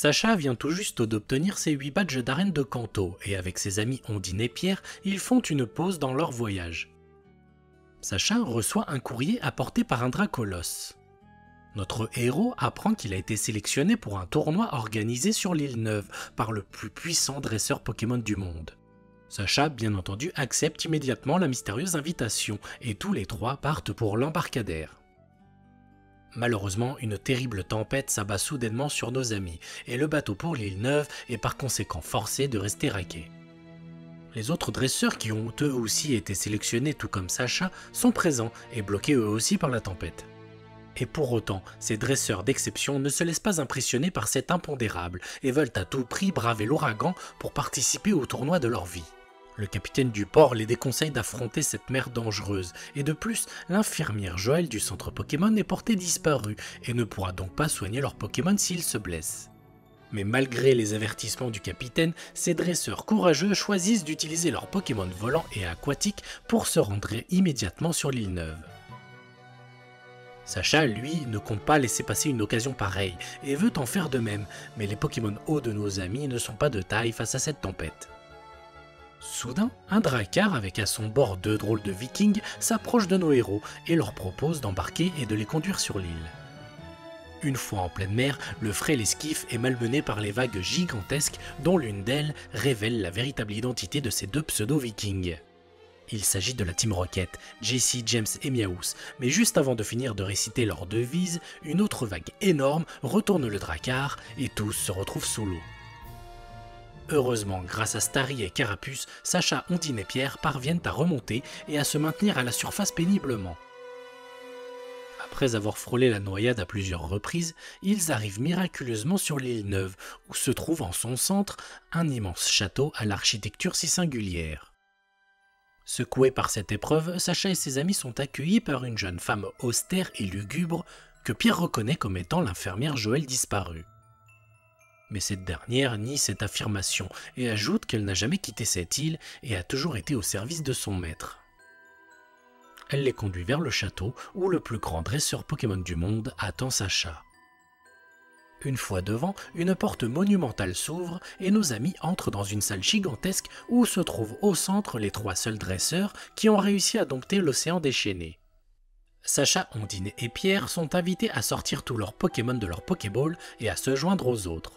Sacha vient tout juste d'obtenir ses 8 badges d'arène de Kanto et avec ses amis Ondine et Pierre, ils font une pause dans leur voyage. Sacha reçoit un courrier apporté par un Dracolos. Notre héros apprend qu'il a été sélectionné pour un tournoi organisé sur l'île Neuve par le plus puissant dresseur Pokémon du monde. Sacha, bien entendu, accepte immédiatement la mystérieuse invitation et tous les trois partent pour l'embarcadère. Malheureusement, une terrible tempête s'abat soudainement sur nos amis et le bateau pour l'île Neuve est par conséquent forcé de rester à quai. Les autres dresseurs qui ont eux aussi été sélectionnés tout comme Sacha sont présents et bloqués eux aussi par la tempête. Et pour autant, ces dresseurs d'exception ne se laissent pas impressionner par cet impondérable et veulent à tout prix braver l'ouragan pour participer au tournoi de leur vie. Le capitaine du port les déconseille d'affronter cette mer dangereuse, et de plus, l'infirmière Joël du centre Pokémon est portée disparue et ne pourra donc pas soigner leur Pokémon s'ils se blessent. Mais malgré les avertissements du capitaine, ces dresseurs courageux choisissent d'utiliser leurs Pokémon volants et aquatiques pour se rendre immédiatement sur l'île Neuve. Sacha, lui, ne compte pas laisser passer une occasion pareille et veut en faire de même, mais les Pokémon hauts de nos amis ne sont pas de taille face à cette tempête. Soudain, un Drakkar avec à son bord 2 drôles de vikings s'approche de nos héros et leur propose d'embarquer et de les conduire sur l'île. Une fois en pleine mer, le frêle esquif est malmené par les vagues gigantesques dont l'une d'elles révèle la véritable identité de ces 2 pseudo-vikings. Il s'agit de la Team Rocket, Jesse, James et Meowth, mais juste avant de finir de réciter leur devise, une autre vague énorme retourne le Drakkar et tous se retrouvent sous l'eau. Heureusement, grâce à Starry et Carapuce, Sacha, Ondine et Pierre parviennent à remonter et à se maintenir à la surface péniblement. Après avoir frôlé la noyade à plusieurs reprises, ils arrivent miraculeusement sur l'île Neuve, où se trouve en son centre un immense château à l'architecture si singulière. Secoués par cette épreuve, Sacha et ses amis sont accueillis par une jeune femme austère et lugubre que Pierre reconnaît comme étant l'infirmière Joël disparue. Mais cette dernière nie cette affirmation et ajoute qu'elle n'a jamais quitté cette île et a toujours été au service de son maître. Elle les conduit vers le château où le plus grand dresseur Pokémon du monde attend Sacha. Une fois devant, une porte monumentale s'ouvre et nos amis entrent dans une salle gigantesque où se trouvent au centre les 3 seuls dresseurs qui ont réussi à dompter l'océan déchaîné. Sacha, Ondine et Pierre sont invités à sortir tous leurs Pokémon de leur Pokéball et à se joindre aux autres.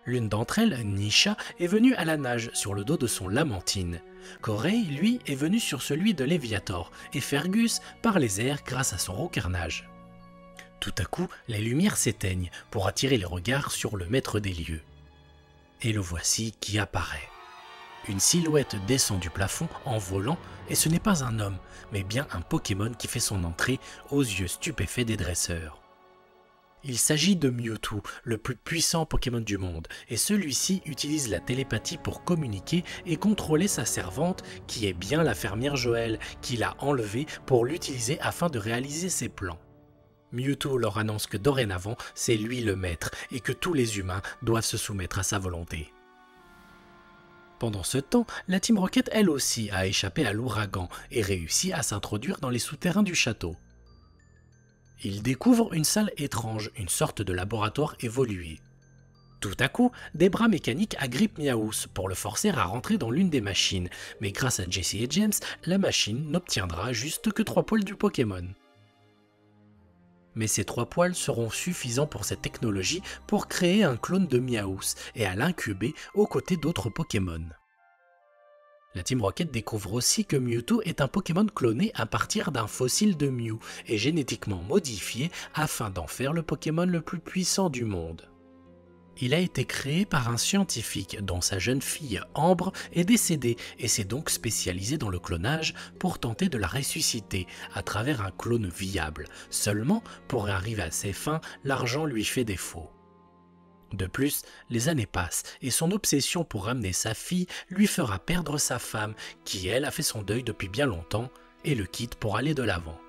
L'une d'entre elles, Nisha, est venue à la nage sur le dos de son Lamantine. Corey, lui, est venu sur celui de Léviator, et Fergus par les airs grâce à son Rocarnage. Tout à coup, les lumières s'éteignent pour attirer les regards sur le maître des lieux. Et le voici qui apparaît. Une silhouette descend du plafond en volant, et ce n'est pas un homme, mais bien un Pokémon qui fait son entrée aux yeux stupéfaits des dresseurs. Il s'agit de Mewtwo, le plus puissant Pokémon du monde, et celui-ci utilise la télépathie pour communiquer et contrôler sa servante, qui est bien la fermière Joël, qu'il a enlevée pour l'utiliser afin de réaliser ses plans. Mewtwo leur annonce que dorénavant, c'est lui le maître, et que tous les humains doivent se soumettre à sa volonté. Pendant ce temps, la Team Rocket elle aussi a échappé à l'ouragan et réussit à s'introduire dans les souterrains du château. Ils découvrent une salle étrange, une sorte de laboratoire évolué. Tout à coup, des bras mécaniques agrippent Meowth pour le forcer à rentrer dans l'une des machines, mais grâce à Jesse et James, la machine n'obtiendra juste que 3 poils du Pokémon. Mais ces 3 poils seront suffisants pour cette technologie pour créer un clone de Meowth et à l'incuber aux côtés d'autres Pokémon. La Team Rocket découvre aussi que Mewtwo est un Pokémon cloné à partir d'un fossile de Mew et génétiquement modifié afin d'en faire le Pokémon le plus puissant du monde. Il a été créé par un scientifique dont sa jeune fille Ambre est décédée et s'est donc spécialisé dans le clonage pour tenter de la ressusciter à travers un clone viable. Seulement, pour arriver à ses fins, l'argent lui fait défaut. De plus, les années passent et son obsession pour ramener sa fille lui fera perdre sa femme, qui elle a fait son deuil depuis bien longtemps, et le quitte pour aller de l'avant.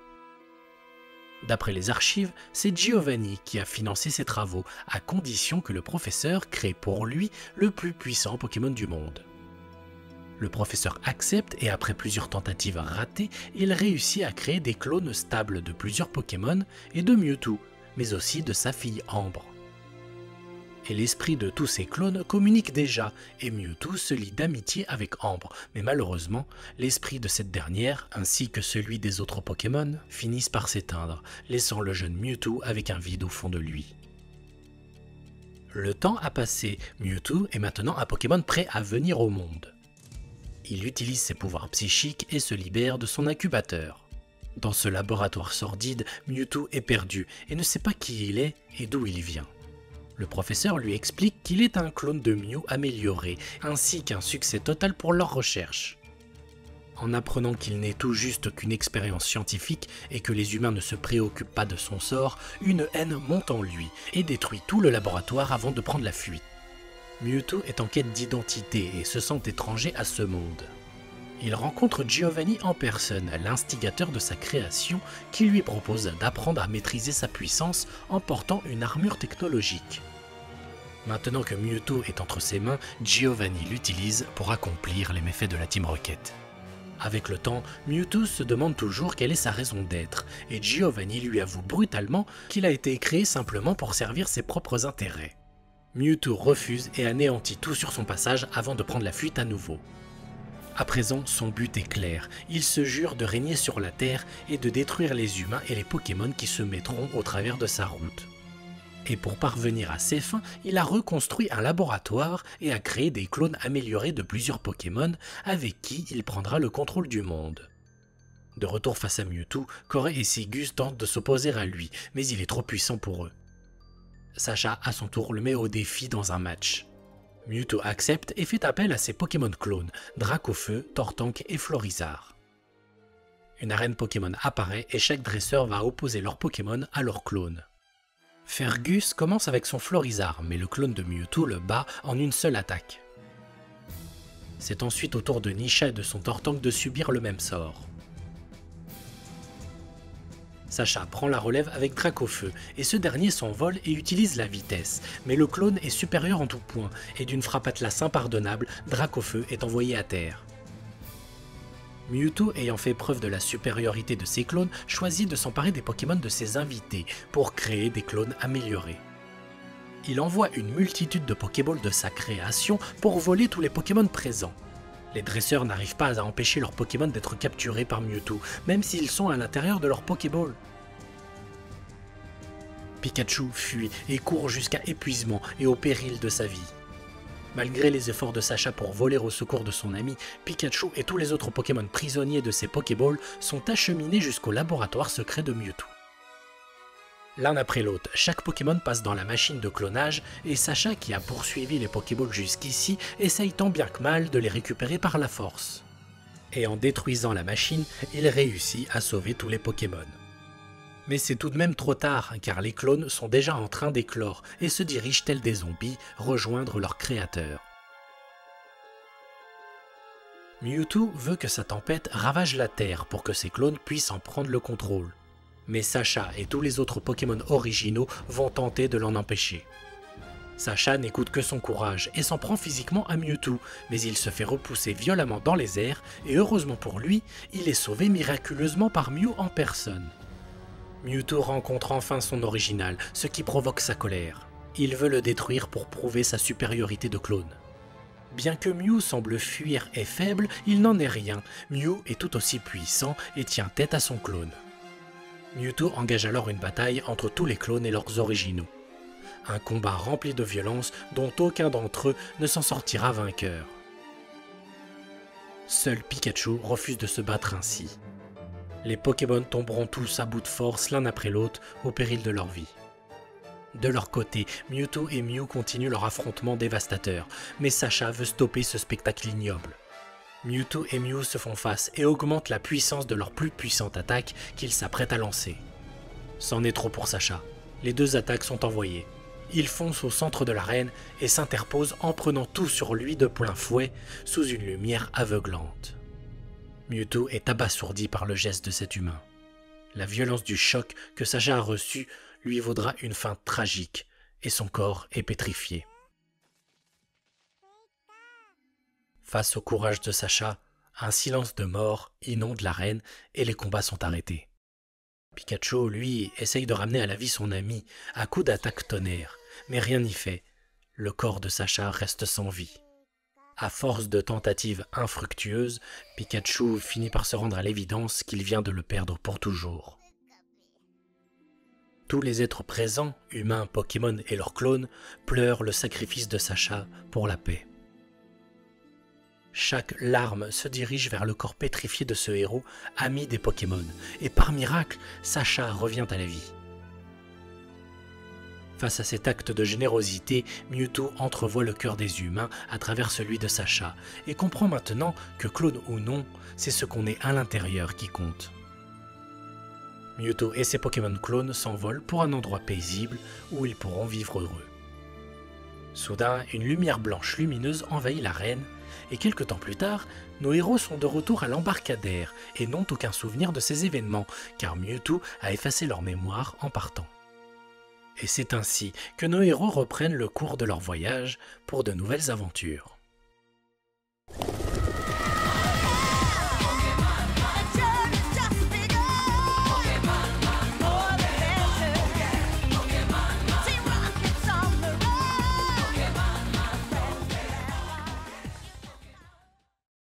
D'après les archives, c'est Giovanni qui a financé ses travaux, à condition que le professeur crée pour lui le plus puissant Pokémon du monde. Le professeur accepte et après plusieurs tentatives ratées, il réussit à créer des clones stables de plusieurs Pokémon et de Mewtwo, mais aussi de sa fille Ambre. Et l'esprit de tous ces clones communique déjà, et Mewtwo se lie d'amitié avec Ambre, mais malheureusement, l'esprit de cette dernière, ainsi que celui des autres Pokémon, finissent par s'éteindre, laissant le jeune Mewtwo avec un vide au fond de lui. Le temps a passé, Mewtwo est maintenant un Pokémon prêt à venir au monde. Il utilise ses pouvoirs psychiques et se libère de son incubateur. Dans ce laboratoire sordide, Mewtwo est perdu et ne sait pas qui il est et d'où il vient. Le professeur lui explique qu'il est un clone de Mew amélioré, ainsi qu'un succès total pour leurs recherches. En apprenant qu'il n'est tout juste qu'une expérience scientifique et que les humains ne se préoccupent pas de son sort, une haine monte en lui et détruit tout le laboratoire avant de prendre la fuite. Mewtwo est en quête d'identité et se sent étranger à ce monde. Il rencontre Giovanni en personne, l'instigateur de sa création, qui lui propose d'apprendre à maîtriser sa puissance en portant une armure technologique. Maintenant que Mewtwo est entre ses mains, Giovanni l'utilise pour accomplir les méfaits de la Team Rocket. Avec le temps, Mewtwo se demande toujours quelle est sa raison d'être, et Giovanni lui avoue brutalement qu'il a été créé simplement pour servir ses propres intérêts. Mewtwo refuse et anéantit tout sur son passage avant de prendre la fuite à nouveau. À présent, son but est clair, il se jure de régner sur la Terre et de détruire les humains et les Pokémon qui se mettront au travers de sa route. Et pour parvenir à ses fins, il a reconstruit un laboratoire et a créé des clones améliorés de plusieurs Pokémon avec qui il prendra le contrôle du monde. De retour face à Mewtwo, Corey et Sigus tentent de s'opposer à lui, mais il est trop puissant pour eux. Sacha, à son tour, le met au défi dans un match. Mewtwo accepte et fait appel à ses Pokémon clones, Dracofeu, Tortank et Florizarre. Une arène Pokémon apparaît et chaque dresseur va opposer leur Pokémon à leur clone. Fergus commence avec son Florizarre, mais le clone de Mewtwo le bat en une seule attaque. C'est ensuite au tour de Nisha et de son Tortank de subir le même sort. Sacha prend la relève avec Dracofeu, et ce dernier s'envole et utilise la vitesse, mais le clone est supérieur en tout point, et d'une frappe atlas impardonnable, Dracofeu est envoyé à terre. Mewtwo, ayant fait preuve de la supériorité de ses clones, choisit de s'emparer des Pokémon de ses invités, pour créer des clones améliorés. Il envoie une multitude de Pokéballs de sa création pour voler tous les Pokémon présents. Les dresseurs n'arrivent pas à empêcher leurs Pokémon d'être capturés par Mewtwo, même s'ils sont à l'intérieur de leur Pokéball. Pikachu fuit et court jusqu'à épuisement et au péril de sa vie. Malgré les efforts de Sacha pour voler au secours de son ami, Pikachu et tous les autres Pokémon prisonniers de ses Pokéballs sont acheminés jusqu'au laboratoire secret de Mewtwo. L'un après l'autre, chaque Pokémon passe dans la machine de clonage et Sacha, qui a poursuivi les Pokéballs jusqu'ici, essaye tant bien que mal de les récupérer par la force. Et en détruisant la machine, il réussit à sauver tous les Pokémon. Mais c'est tout de même trop tard, car les clones sont déjà en train d'éclore et se dirigent tels des zombies rejoindre leur créateur. Mewtwo veut que sa tempête ravage la Terre pour que ses clones puissent en prendre le contrôle. Mais Sacha et tous les autres Pokémon originaux vont tenter de l'en empêcher. Sacha n'écoute que son courage et s'en prend physiquement à Mewtwo, mais il se fait repousser violemment dans les airs et heureusement pour lui, il est sauvé miraculeusement par Mew en personne. Mewtwo rencontre enfin son original, ce qui provoque sa colère. Il veut le détruire pour prouver sa supériorité de clone. Bien que Mew semble fuir et faible, il n'en est rien. Mew est tout aussi puissant et tient tête à son clone. Mewtwo engage alors une bataille entre tous les clones et leurs originaux. Un combat rempli de violence dont aucun d'entre eux ne s'en sortira vainqueur. Seul Pikachu refuse de se battre ainsi. Les Pokémon tomberont tous à bout de force l'un après l'autre au péril de leur vie. De leur côté, Mewtwo et Mew continuent leur affrontement dévastateur, mais Sacha veut stopper ce spectacle ignoble. Mewtwo et Mew se font face et augmentent la puissance de leur plus puissante attaque qu'ils s'apprêtent à lancer. C'en est trop pour Sacha. Les deux attaques sont envoyées. Il fonce au centre de l'arène et s'interpose en prenant tout sur lui de plein fouet sous une lumière aveuglante. Mewtwo est abasourdi par le geste de cet humain. La violence du choc que Sacha a reçu lui vaudra une fin tragique et son corps est pétrifié. Face au courage de Sacha, un silence de mort inonde l'arène et les combats sont arrêtés. Pikachu, lui, essaye de ramener à la vie son ami à coups d'attaque tonnerre, mais rien n'y fait. le corps de Sacha reste sans vie. À force de tentatives infructueuses, Pikachu finit par se rendre à l'évidence qu'il vient de le perdre pour toujours. Tous les êtres présents, humains, Pokémon et leurs clones, pleurent le sacrifice de Sacha pour la paix. Chaque larme se dirige vers le corps pétrifié de ce héros, ami des Pokémon, et par miracle, Sacha revient à la vie. Face à cet acte de générosité, Mewtwo entrevoit le cœur des humains à travers celui de Sacha, et comprend maintenant que clone ou non, c'est ce qu'on est à l'intérieur qui compte. Mewtwo et ses Pokémon clones s'envolent pour un endroit paisible où ils pourront vivre heureux. Soudain, une lumière blanche lumineuse envahit l'arène, et quelque temps plus tard, nos héros sont de retour à l'embarcadère et n'ont aucun souvenir de ces événements, car Mewtwo a effacé leur mémoire en partant. Et c'est ainsi que nos héros reprennent le cours de leur voyage pour de nouvelles aventures.